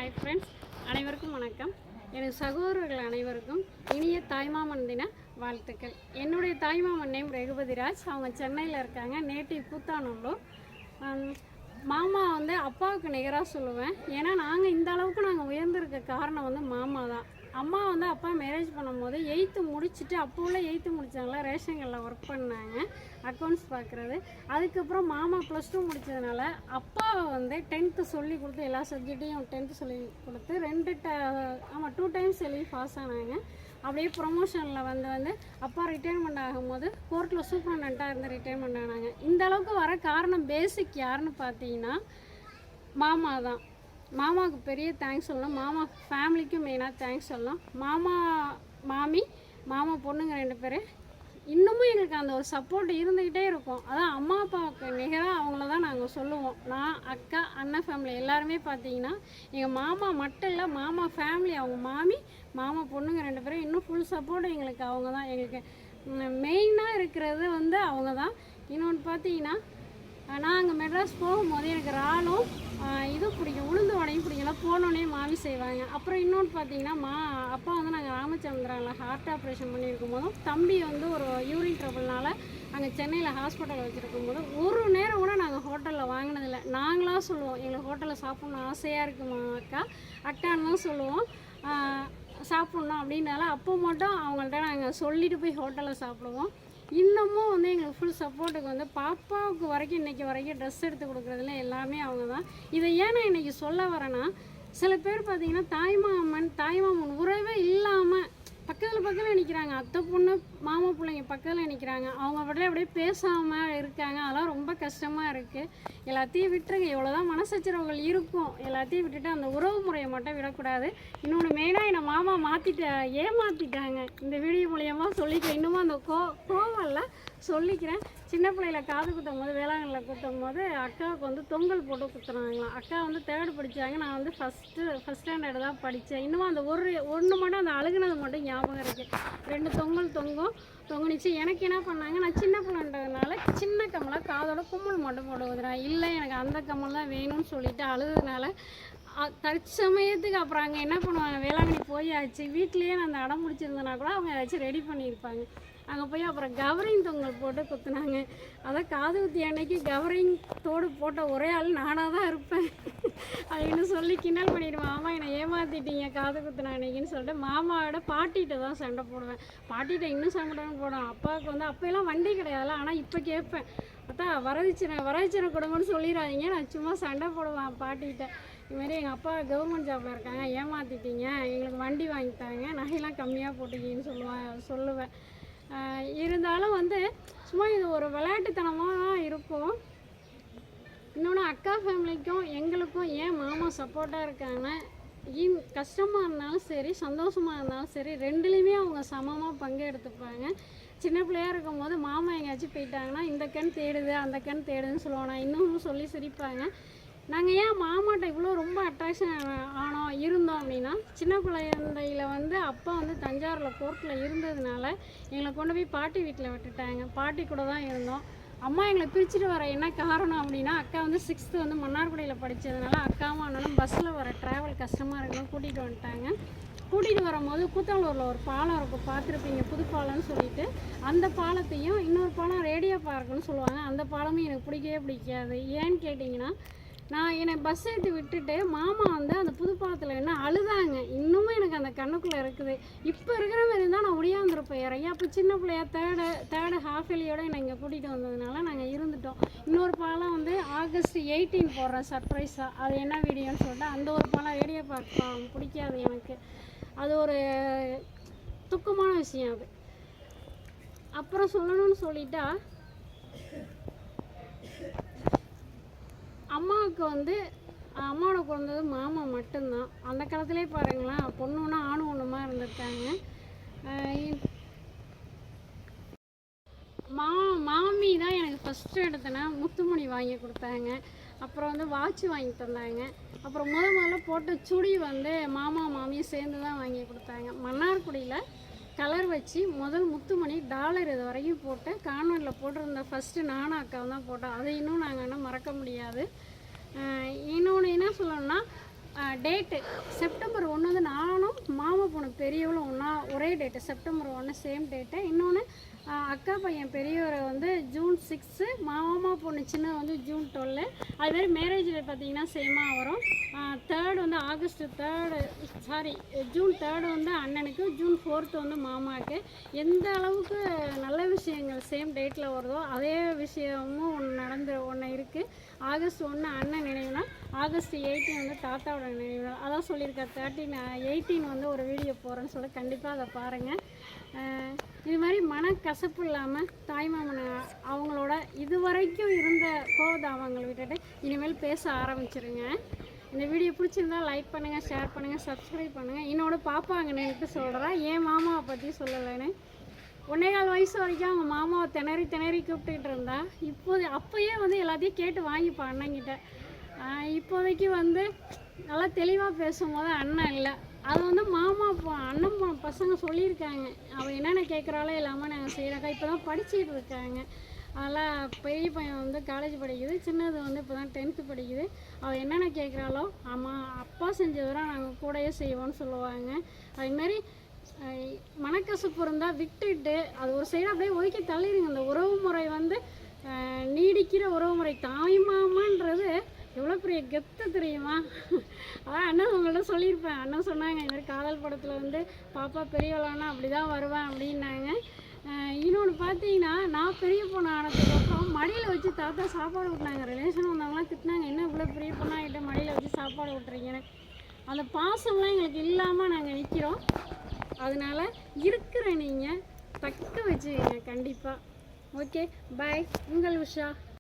Hi friends, அனைவருக்கும் வணக்கம். எனது சகோதரர்கள் அனைவருக்கும் இனிய தாய்மாமன் தின வாழ்த்துக்கள். என்னுடைய தாய்மாமன் நேம் ரகுபதிராஜ். அவங்க சென்னையில் இருக்காங்க. நேட்டிவ் கூத்தானூர். மாமா அப்பாவுக்கு நிகராக சொல்லுவேன். ஏன்னா நாங்கள் இந்த அளவுக்கு நாங்கள் உயர்ந்திருக்க காரணம் மாமா தான். அம்மா அப்பா மேரேஜ் பண்ணும்போது 8th முடிச்சுட்டு, அப்போ உள்ள 8th முடித்தாங்களா, ரேஷன்களில் ஒர்க் பண்ணாங்க, அக்கௌண்ட்ஸ் பார்க்குறது. அதுக்கப்புறம் மாமா +2 முடித்ததுனால அப்பாவை 10th சொல்லி கொடுத்து, எல்லா சப்ஜெக்டையும் 10th சொல்லி கொடுத்து 2 டைம்ஸ் எழுதி பாஸ் ஆனாங்க. அப்படியே ப்ரொமோஷனில் அப்பா ரிட்டைர்மெண்ட் ஆகும்போது கோர்ட்டில் சூப்பரண்டாக இருந்து ரிட்டைர்மெண்ட் ஆனாங்க. இந்த அளவுக்கு வர காரணம் பேசிக் யாருன்னு பார்த்தீங்கன்னா மாமா தான். மாமாவுக்கு பெரிய தேங்க்ஸ் சொல்லணும். மாமா ஃபேமிலிக்கும் மெயினாக தேங்க்ஸ் சொல்லணும். மாமி மாமா பொண்ணுங்க 2 பேர் இன்னமும் எங்களுக்கு அந்த ஒரு சப்போர்ட் இருந்துக்கிட்டே இருக்கும். அதான் அம்மா அப்பாவுக்கு நிகராக அவங்கள தான் நாங்கள் சொல்லுவோம். நான், அக்கா, அண்ணன் ஃபேமிலி எல்லாருமே பார்த்தீங்கன்னா எங்கள் மாமா மட்டும் இல்லை, மாமா ஃபேமிலி, அவங்க மாமி, மாமா பொண்ணுங்க 2 பேரும் இன்னும் ஃபுல் சப்போர்ட் எங்களுக்கு அவங்க தான். எங்களுக்கு மெயினாக இருக்கிறது அவங்க தான். இன்னொன்று பார்த்தீங்கன்னா, நான் அங்கே மெட்ராஸ் போகும்போது எனக்கு இறாலும் இது பிடிக்கும், உளுந்து வடையும் பிடிக்கலாம். போனோடனே மாமி செய்வாங்க. அப்புறம் இன்னொன்று பார்த்தீங்கன்னா அப்பா நாங்கள் ராமச்சந்திராவில் ஹார்ட் ஆப்ரேஷன் பண்ணியிருக்கும் போதும் தம்பி ஒரு யூரின் ட்ரபிள்னால அங்கே சென்னையில் ஹாஸ்பிட்டலில் வச்சுருக்கும் போது ஒரு நேரம் கூட நாங்கள் ஹோட்டலில் வாங்கினதில்லை. நாங்களாக சொல்லுவோம், எங்களுக்கு ஹோட்டலில் சாப்பிட்ணும் ஆசையாக இருக்குமா அக்கான்னு தான் சொல்லுவோம். சாப்பிட்ணும் அப்படின்னால அப்போ மட்டும் அவங்கள்ட்ட நாங்கள் சொல்லிட்டு போய் ஹோட்டலில் சாப்பிடுவோம். இன்னமும் எங்களுக்கு ஃபுல் சப்போர்ட்டுக்கு பாப்பாவுக்கு வரைக்கும் இன்றைக்கி வரைக்கும் ட்ரெஸ் எடுத்து கொடுக்குறதுல எல்லாமே அவங்க தான். இதை ஏன் நான் இன்றைக்கி சொல்ல வரேன்னா, சில பேர் பார்த்திங்கன்னா தாய்மாமன் உறவே இல்லாமல் பக்கத்தில் நிற்கிறாங்க. அத்தை பொண்ணு மாமா பிள்ளைங்க பக்கத்தில் நிற்கிறாங்க. அவங்க அப்படியே பேசாமல் இருக்காங்க. அதெல்லாம் ரொம்ப கஷ்டமாக இருக்குது. எல்லாத்தையும் விட்டுருங்க. எவ்வளோதான் மனசச்சரவுகள் இருக்கும், எல்லாத்தையும் விட்டுட்டு அந்த உறவு முறையை மட்டும் விடக்கூடாது. இன்னொன்று மெயினாக என்னை மாமா ஏமாற்றிட்டாங்க. இந்த வீடியோ மூலியமாக சொல்லிக்கிறேன். இன்னமும் அந்த கோவல்ல சொல்லிக்கிறேன். சின்ன பிள்ளையில காது குத்தும் போது, வேளாங்கல்லில் குத்தும் போது அக்காவுக்கு தொங்கல் போட்டு குத்துறாங்களாம். அக்கா 3rd படித்தாங்க. நான் ஃபஸ்ட் ஸ்டாண்டர்டு தான் படித்தேன். இன்னமும் அந்த ஒன்று மட்டும் அந்த அழுகுனது மட்டும் ஞாபகம் இருக்குது. 2 தொங்கல் தொங்குனிச்சு. எனக்கு என்ன பண்ணாங்க, நான் சின்ன பிள்ளைன்றதுனால சின்ன கம்மலாக காதோட கும்மல் மட்டும் போடுவதுறேன். இல்லை, எனக்கு அந்த கம்மல் தான் வேணும்னு சொல்லிட்டு அழுதுனால தற்சமயத்துக்கு அப்புறம் அங்கே என்ன பண்ணுவாங்க, வேளாங்கண்ணி போயாச்சு, வீட்லேயே நான் அந்த அடம் முடிச்சிருந்தேன்னா கூட அவங்க ஏதாச்சும் ரெடி பண்ணியிருப்பாங்க. அங்கே போய் அப்புறம் கவரிங் தொங்கல் போட்டு குத்துனாங்க. அதான் காது குத்தி அன்னைக்கு கவரிங் தோடு போட்ட ஒரே ஆள் நானாக தான் இருப்பேன் அப்படின்னு சொல்லி கிண்டல் பண்ணிடுவேன். மாமா என்னை ஏமாற்றிட்டீங்க காது குத்துன அன்னைக்குன்னு சொல்லிட்டு மாமாவோட பாட்டிகிட்ட தான் சண்டை போடுவேன். பாட்டிகிட்ட இன்னும் சண்டை போடுவேன். அப்பாவுக்கு அப்போல்லாம் வண்டி கிடையாதுல. ஆனால் இப்போ கேட்பேன், அதான் வரதட்சணை கொடுங்கன்னு சொல்லிடாதீங்க, நான் சும்மா சண்டை போடுவேன் பாட்டிகிட்ட. இதுமாரி எங்கள் அப்பா கவர்மெண்ட் ஜாபில் இருக்காங்க, ஏமாற்றிட்டீங்க, எங்களுக்கு வண்டி வாங்கித்தாங்க, நகையெல்லாம் கம்மியாக போட்டிங்கன்னு சொல்லுவேன். இருந்தாலும் சும்மா இது ஒரு விளையாட்டுத்தனமாக தான் இருக்கும். இன்னொன்று, அக்கா ஃபேமிலிக்கும் எங்களுக்கும் ஏன் மாமா சப்போர்ட்டாக இருக்காங்க, கஷ்டமாக இருந்தாலும் சரி, சந்தோஷமாக இருந்தாலும் சரி, 2லேயுமே அவங்க சமமாக பங்கெடுத்துப்பாங்க. சின்ன பிள்ளையாக இருக்கும் போது மாமா எங்கேயாச்சும் போயிட்டாங்கன்னா இந்த கண் தேடுது அந்த கண் தேடுதுன்னு சொல்லுவோம். நான் இன்னும் சொல்லி சிரிப்பாங்க. நாங்கள் ஏன் மாமாட்ட இவ்வளோ ரொம்ப அட்ராக்ஷன் இருந்தோம் அப்படின்னா, சின்ன குழந்தையில் அப்பா தஞ்சாவூரில் கோர்ட்டில் இருந்ததுனால எங்களை கொண்டு போய் பாட்டி வீட்டில் விட்டுட்டாங்க. பாட்டி கூட தான் இருந்தோம். அம்மா எங்களை பிரிச்சுட்டு வர என்ன காரணம் அப்படின்னா, அக்கா 6th மன்னார்குடியில் படித்ததுனால அக்காவும் அண்ணனும் பஸ்ஸில் வர ட்ராவல் கஷ்டமாக இருக்குன்னு கூட்டிகிட்டு வந்துட்டாங்க. கூட்டிகிட்டு வரும்போது கூத்தாலூரில் ஒரு பாலம் இருக்கும், பார்த்துருப்பீங்க, புது பாலம்னு சொல்லிட்டு. அந்த பாலத்தையும் இன்னொரு பாலம் ரேடியோ பார்க்குன்னு சொல்லுவாங்க. அந்த பாலமும் எனக்கு பிடிக்காது. ஏன்னு கேட்டிங்கன்னா, நான் என்னை பஸ் ஏற்றி விட்டுட்டு மாமா அந்த புது பாலத்தில் என்ன அழுதாங்க. இன்னமும் எனக்கு அந்த கண்ணுக்குள்ளே இருக்குது. இப்போ இருக்கிற மாதிரி தான் நான் ஒடியாந்துருப்பேன் இறையா. அப்போ சின்ன பிள்ளையா தேர்டு ஹாஃப் இயர்லியோடு என்னை இங்கே கூட்டிகிட்டு வந்ததுனால நாங்கள் இருந்துட்டோம். இன்னொரு பாலம் August 18 போடுறேன் சர்ப்ரைஸாக. அது என்ன வீடியோன்னு சொல்லிட்டு அந்த ஒரு பாலம் ரேடியோ பார்க்கலாம் பிடிக்காது எனக்கு. அது ஒரு துக்கமான விஷயம். அது அப்புறம் சொல்லணும்னு சொல்லிட்டா, அம்மாவுக்கு அம்மாவோட பிறந்தது மாமா மட்டும்தான். அந்த காலத்துலேயே பாருங்களேன், பொண்ணுன்னா ஆணும் ஒன்றுமா இருந்திருக்காங்க. மாமி தான் எனக்கு ஃபஸ்ட்டு எடுத்தேன்னா முத்துமணி வாங்கி கொடுத்தாங்க. அப்புறம் வாட்ச் வாங்கி தந்தாங்க. அப்புறம் முதல்ல போட்ட சுடி மாமா மாமியும் சேர்ந்து தான் வாங்கி கொடுத்தாங்க. மன்னார்குடியில் கலர் வச்சு முதல் முத்துமணி டாலர் இது வரைக்கும் போட்டேன். கான்வென்ட்டில் போட்டிருந்த ஃபஸ்ட்டு நானும் அக்காவும் தான் போட்டோம். அதை இன்னும் நாங்கள் மறக்க முடியாது. இன்னொன்று என்ன சொல்லணும்னா, டேட்டு செப்டம்பர் 1 வந்து நானும் மாமா பொண்ணு பெரியவளும் ஒரே டேட்டு செப்டம்பர் 1 சேம் டேட்டு. இன்னொன்று அக்கா பையன் பெரியவரை வந்து ஜூன் 6, மாமா பொண்ணு சின்ன வந்து ஜூன் 12. அதுமாரி மேரேஜ் டேட் பார்த்திங்கன்னா சேமாக வரும். 3rd வந்து ஆகஸ்ட் 3 ஜூன் 3 வந்து அண்ணனுக்கு, ஜூன் 4 வந்து மாமாவுக்கு. எந்த அளவுக்கு நல்ல விஷயங்கள் சேம் டேட்டில் வருதோ அதே விஷயமும் ஒன்று இருக்குது. ஆகஸ்ட் 1 அண்ணன் நினைவுனா, ஆகஸ்ட் 18 வந்து தாத்தாவோட நினைவு. அதான் சொல்லியிருக்கேன் 18 வந்து ஒரு வீடியோ போகிறேன்னு சொல்லி கண்டிப்பாக அதை பாருங்கள். இது மாதிரி மனக்கசப்பு இல்லாமல் தாய்மாமனை அவங்களோட இது வரைக்கும் இருந்த கோவதாபங்களை விட்டுட்டு இனிமேல் பேச ஆரம்பிச்சிருங்க. இந்த வீடியோ பிடிச்சிருந்தா லைக் பண்ணுங்கள், ஷேர் பண்ணுங்கள், சப்ஸ்கிரைப் பண்ணுங்கள். என்னோட பாப்பா அங்கே நினைத்து சொல்கிறேன், என் மாமாவை பற்றி சொல்லலைன்னு. 1.25 வயசு வரைக்கும் அவங்க மாமாவை திணறி கூப்பிட்டுக்கிட்டு இருந்தா. அப்போயே வந்து எல்லாத்தையும் கேட்டு வாங்கிப்பா அண்ணங்கிட்ட. இப்போதைக்கு வந்து நல்லா தெளிவாக பேசும்போது அண்ணன் இல்லை. அது வந்து அண்ணன் பசங்க சொல்லியிருக்காங்க, அவள் என்னென்ன கேட்குறாளோ எல்லாமே நாங்கள் செய்கிறாக்கா. இப்போ தான் படிச்சுட்டு இருக்காங்க. அதெல்லாம் பெரிய பையன் வந்து காலேஜ் படிக்குது, சின்னது வந்து இப்போ தான் 10th படிக்குது. அவள் என்னென்ன கேட்குறாளோ அப்பா செஞ்சதுனா நாங்கள் கூடயே செய்வோன்னு சொல்லுவாங்க. அதுமாரி மனக்கசப்பு இருந்தால் விட்டுட்டு அது ஒரு சைடு அப்படியே ஒதுக்கி தள்ளிடுங்க. அந்த உறவு முறை வந்து நீடிக்கிற உறவு முறை. தாய்மாமன்றது எவ்வளோ பெரிய கெத்து தெரியுமா? அதான் அண்ணன் உங்கள்கிட்ட சொல்லியிருப்பேன். அண்ணன் சொன்னாங்க இது மாதிரி காதல் படத்தில் வந்து பாப்பா பெரியவளானா அப்படி தான் வருவேன் அப்படின்னாங்க. இன்னொன்று பார்த்தீங்கன்னா, நான் பெரிய பொண்ணு ஆனதுக்கப்புறம் மடியில் வச்சு தாத்தா சாப்பாடு விட்டுனாங்க. ரிலேஷன் வந்தவங்களாம் திட்டினாங்க, என்ன இவ்வளோ பெரிய பொண்ணாகிட்ட மடியில் வச்சு சாப்பாடு விட்டுறீங்கன்னு. அந்த பாசம்லாம் எங்களுக்கு இல்லாமல் நாங்கள் நிற்கிறோம். அதனால் இருக்கிற நீங்கள் தக்க வச்சுக்கங்க கண்டிப்பாக. ஓகே, பாய். உங்கள் உஷா.